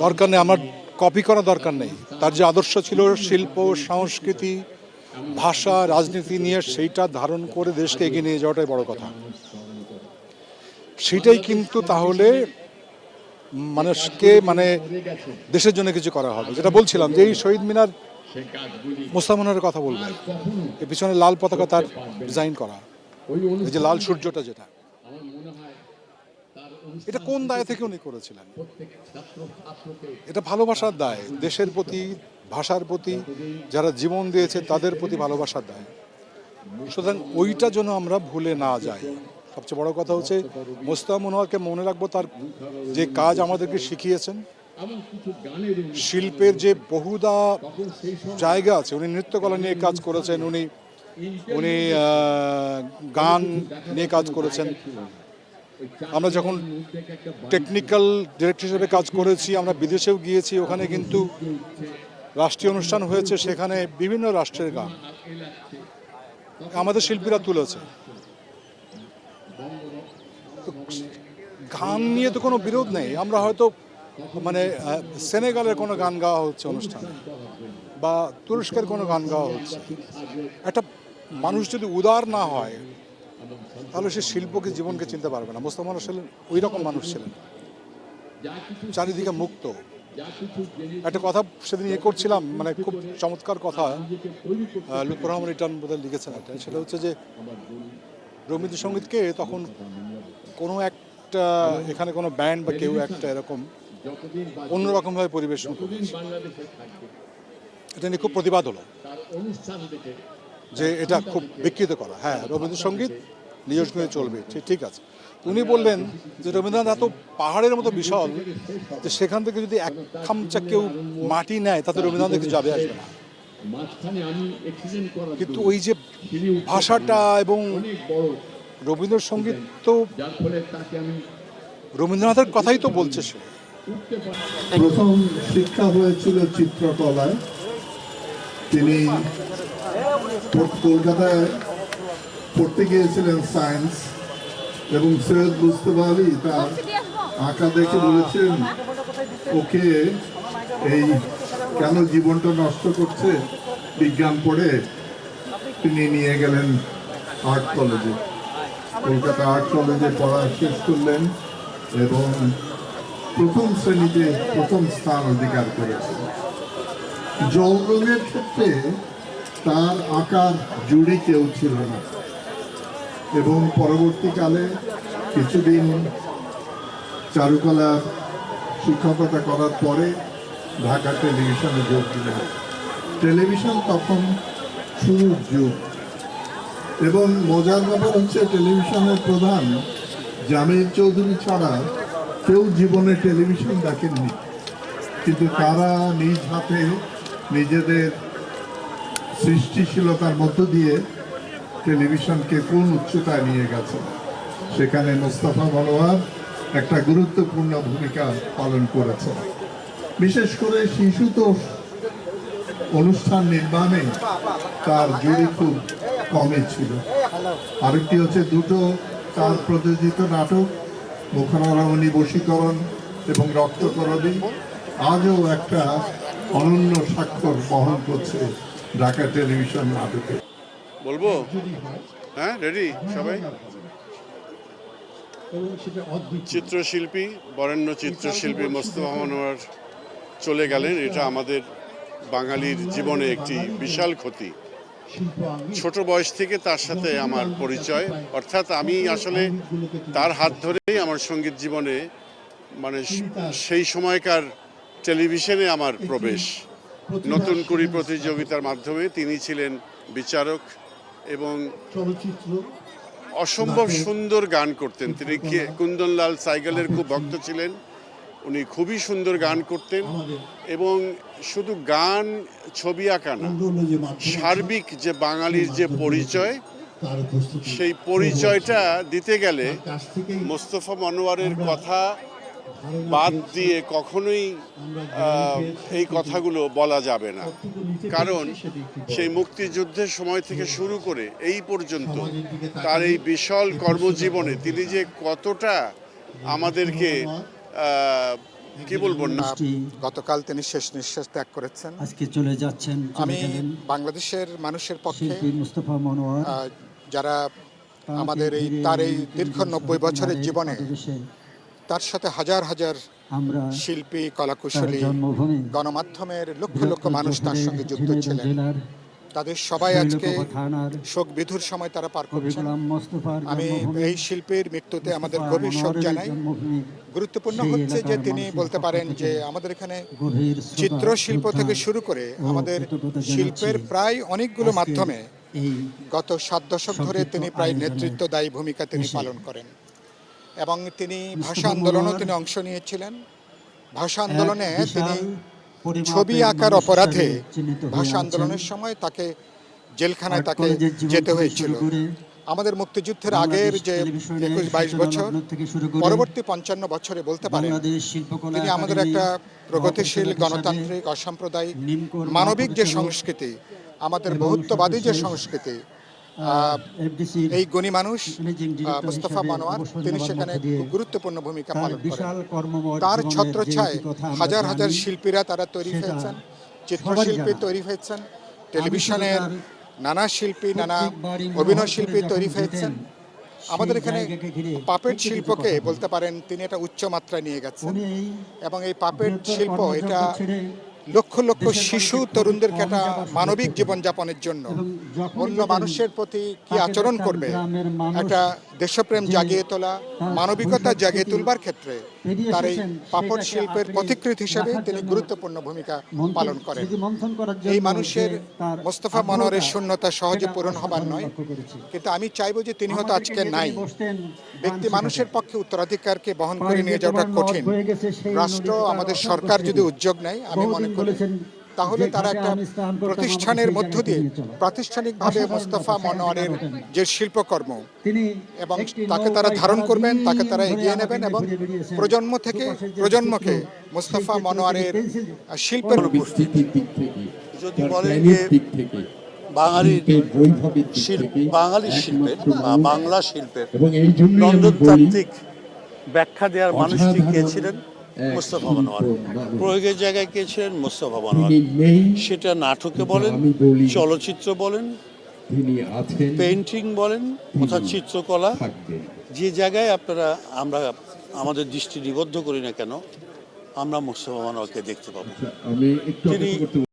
দরকার নেই, আমার কপি করা দরকার নেই। তার যে আদর্শ ছিল শিল্প, সংস্কৃতি, ভাষা, রাজনীতি নিয়ে, সেইটা ধারণ করে দেশকে এগিয়ে নিয়ে যাওয়াটাই বড় কথা। সেটাই কিন্তু তাহলে মানুষকে দেশের জন্য কিছু করা হবে। যেটা বলছিলাম যে এই শহীদ মিনার মোস্তফা মনোয়ারের কথা বলবেন, এর পিছনে লাল পতাকা তার ডিজাইন করা, এই যে লাল সূর্যটা, যেটা এটা কোন দায় থেকে উনি করেছিলেন? এটা ভালোবাসার দায়, দেশের প্রতি, ভাষার প্রতি, যারা জীবন দিয়েছে তাদের প্রতি ভালোবাসার দায়। সুতরাং ওইটা যেন আমরা ভুলে না যাই। সবচেয়ে বড় কথা হচ্ছে মোস্তফা মনোয়ারকে মনে রাখবো, তার যে কাজ আমাদেরকে শিখিয়েছেন। শিল্পের যে বহুদা জায়গা আছে, উনি নৃত্যকলা নিয়ে কাজ করেছেন, উনি উনি গান নিয়ে কাজ করেছেন। আমরা যখন টেকনিক্যাল ডিরেক্টর হিসেবে কাজ করেছি, আমরা বিদেশেও গিয়েছি, ওখানে কিন্তু রাষ্ট্রীয় অনুষ্ঠান হয়েছে, সেখানে বিভিন্ন রাষ্ট্রের গান আমাদের শিল্পীরা তুলেছে। গান নিয়ে তো কোনো বিরোধ নেই। আমরা হয়তো সেনেগালের কোনো গান গাওয়া হচ্ছে অনুষ্ঠানে, বা তুরস্কের কোনো গান গাওয়া হচ্ছে। একটা মানুষ যদি উদার না হয়, তাহলে সে শিল্পকে, জীবনকে চিনতে পারবে না। মোস্তফা মনোয়ার ছিলেন ওই রকম মানুষ ছিলেন, চারিদিকে মুক্ত। একটা কথা সেদিন করছিলাম, খুব চমৎকার কথা, লুৎফর রহমান রিটার্ন বোধহয় লিখেছেন একটা, সেটা হচ্ছে যে রবীন্দ্রসঙ্গীতকে তখন কোনো একটা, এখানে কোনো ব্যান্ড বা কেউ একটা এরকম অন্যরকমভাবে পরিবেশন করেছে। এটা নিয়ে খুব প্রতিবাদ হলো যে এটা খুব বিকৃত করা। হ্যাঁ, রবীন্দ্রসঙ্গীত নিজ নিয়ে চলবে, ঠিক আছে। উনি বললেন যে রবীন্দ্রনাথ এত পাহাড়ের মতো বিশাল যে সেখান থেকে যদি এক খামচা কেউ মাটি নেয়, তাতে রবীন্দ্রনাথ কিছু যাবে আসবে না। কিন্তু ওই যে ভাষাটা এবং রবীন্দ্রসঙ্গীত, তো রবীন্দ্রনাথের কথাই তো বলছে সে। প্রথম শিক্ষা হয়েছিল চিত্রকলায়। তিনি কলকাতায় পড়তে গিয়েছিলেন সায়েন্স, এবং সৈয়দ মুস্তফা আলী তার আঁকা দেখে বলেছেন, ওকে এই কেন জীবনটা নষ্ট করছে বিজ্ঞান পড়ে। তিনি নিয়ে গেলেন আর্ট কলেজে, কলকাতা আর্ট কলেজে পড়া শেষ করলেন এবং প্রথম শ্রেণীতে প্রথম স্থান অধিকার করেছেন। জল রঙের ক্ষেত্রে তার আঁকার জুড়ি কেউ ছিল না, এবং পরবর্তীকালে কিছুদিন চারুকলা শিক্ষকতা করার পরে ঢাকা টেলিভিশনে যোগ দিলেন। টেলিভিশন তখন শুরুর যুগ, এবং মজার ব্যাপার হচ্ছে টেলিভিশনের প্রধান জামিল চৌধুরী ছাড়া কেউ জীবনে টেলিভিশন দেখেননি, কিন্তু তারা নিজ হাতে নিজেদের সৃষ্টিশীলতার মধ্য দিয়ে টেলিভিশনকে কোন উচ্চতায় নিয়ে গেছে। সেখানে মোস্তফা মনোয়ার একটা গুরুত্বপূর্ণ ভূমিকা পালন করেছে। বিশেষ করে শিশুতোষ অনুষ্ঠান নির্মাণে তার জুড়ি খুব কমই ছিল। আরেকটি হচ্ছে দুটো তার প্রযোজিত নাটক, মুখনারমণি বশীকরণ এবং রক্তকরবী, আজও একটা অনন্য স্বাক্ষর বহন করছে ঢাকা টেলিভিশন নাটকে। বলবো? হ্যাঁ, রেডি সবাই? চিত্রশিল্পী, বরেণ্য চিত্রশিল্পী মোস্তফা মনোয়ার চলে গেলেন। এটা আমাদের বাঙালির জীবনে একটি বিশাল ক্ষতি। ছোট বয়স থেকে তার সাথে আমার পরিচয়, অর্থাৎ আমি আসলে তার হাত ধরেই আমার সঙ্গীত জীবনে, সেই সময়কার টেলিভিশনে আমার প্রবেশ। নতুন কুড়ি প্রতিযোগিতার মাধ্যমে তিনি ছিলেন বিচারক এবং অসম্ভব সুন্দর গান করতেন। তিনি কুন্দনলাল সাইগালের খুব ভক্ত ছিলেন। উনি খুবই সুন্দর গান করতেন, এবং শুধু গান, ছবি আঁকা না, সার্বিক যে বাঙালির যে পরিচয়, সেই পরিচয়টা দিতে গেলে মোস্তফা মনোয়ারের কথা বাদ দিয়ে কখনোই এই কথাগুলো বলা যাবে না। কারণ সেই মুক্তিযুদ্ধের সময় থেকে শুরু করে এই পর্যন্ত তার এই বিশাল কর্মজীবনে তিনি যে কতটা আমাদেরকে কি বলবো না গতকাল তিনি শেষ নিঃশ্বাস ত্যাগ করেছেন। আজকে চলে যাচ্ছেন, আমি বাংলাদেশের মানুষের পক্ষে শিল্পী মুস্তফা মনোয়ার যারা আমাদের তার এই দীর্ঘ 90 বছরের জীবনে তার সাথে হাজার হাজার আমরা শিল্পী, কলাকুশলী, জন্মভূমি গণমাধ্যমের লক্ষ লক্ষ মানুষ তার সঙ্গে যুক্ত ছিলেন। জেলার তাদের সবাই আজকে থানার শোক বিধুর সময় তারা পার কবি করছেন। গোলাম মোস্তফার আমি এই শিল্পীর মৃত্যুতে আমাদের গভীর শোক জানাই। গুরুত্বপূর্ণ হচ্ছে যে তিনি বলতে পারেন যে আমাদের এখানে চিত্রশিল্প থেকে শুরু করে আমাদের শিল্পের প্রায় অনেকগুলো মাধ্যমে গত 7 দশক ধরে তিনি প্রায় নেতৃত্বদায়ী ভূমিকা তিনি পালন করেন এবং তিনি ভাষা আন্দোলনেও তিনি অংশ নিয়েছিলেন। ভাষা আন্দোলনে তিনি ছবি আঁকার অপরাধে ভাষা আন্দোলনের সময় তাকে জেলখানায় তাকে যেতে হয়েছিল। আমাদের মুক্তিযুদ্ধের আগের যে 21-22 বছর, পরবর্তী 55 বছরে বলতে পারেন তিনি আমাদের একটা প্রগতিশীল, গণতান্ত্রিক, অসাম্প্রদায়িক, মানবিক যে সংস্কৃতি, আমাদের বহুত্ববাদী যে সংস্কৃতি, এই গুণী মানুষ মুস্তফা মনোয়ার তিনি সেখানে গুরুত্বপূর্ণ ভূমিকা পালন করেন। তার ছত্রছায়ায় হাজার হাজার শিল্পীরা তারা তৈরি হয়েছেন, চিত্রশিল্পী তৈরি হয়েছেন, টেলিভিশনের নানা শিল্পী, নানা অভিনয় শিল্পী তৈরি হয়েছেন। আমাদের এখানে পাপেট শিল্পকে বলতে পারেন তিনি এটা উচ্চ মাত্রায় নিয়ে গেছেন এবং এই পাপেট শিল্প এটা লক্ষ লক্ষ শিশু তরুণদেরকে একটা মানবিক জীবনযাপনের জন্য, অন্য মানুষের প্রতি কি আচরণ করবে, একটা দেশপ্রেম জাগিয়ে তোলা, মানবিকতা জাগিয়ে তুলবার ক্ষেত্রে তার এই পাপড় শিল্পের পথিকৃৎ হিসেবে তিনি গুরুত্বপূর্ণ ভূমিকা পালন করেন। এই মানুষের মোস্তফা মনোয়ারের শূন্যতা সহজে পূরণ হবার নয়, কিন্তু আমি চাইবো যে তিনি হয়তো আজকে নাই। ব্যক্তি মানুষের পক্ষে উত্তরাধিকারকে বহন করে নিয়ে যাওয়াটা কঠিন। রাষ্ট্র, আমাদের সরকার যদি উদ্যোগ নেয়, আমি মনে করি তাহলে তারা একটা প্রতিষ্ঠানের মধ্য দিয়ে প্রাতিষ্ঠানিকভাবে মোস্তফা মনোয়ারের যে শিল্পকর্ম এবং তাকে তারা ধারণ করবেন, তাকে তারা এগিয়ে নেবেন এবং প্রজন্ম থেকে প্রজন্মকে মোস্তফা মনোয়ারের শিল্পের যদি বলেন যে বাঙালি শিল্পের বা বাংলা শিল্পের নন্দনতাত্ত্বিক ব্যাখ্যা দেওয়ার মানুষটি কে ছিলেন? মোস্তফা মনোয়ার। প্রয়োগের জায়গায় কে ছিলেন? মোস্তফা মনোয়ার। সেটা নাটকে বলেন, চলচ্চিত্র বলেন, পেইন্টিং বলেন, অর্থাৎ চিত্রকলা, যে জায়গায় আমরা আমাদের দৃষ্টি নিবদ্ধ করি না কেন, আমরা মোস্তফা মনোয়ারকে দেখতে পাবো। তিনি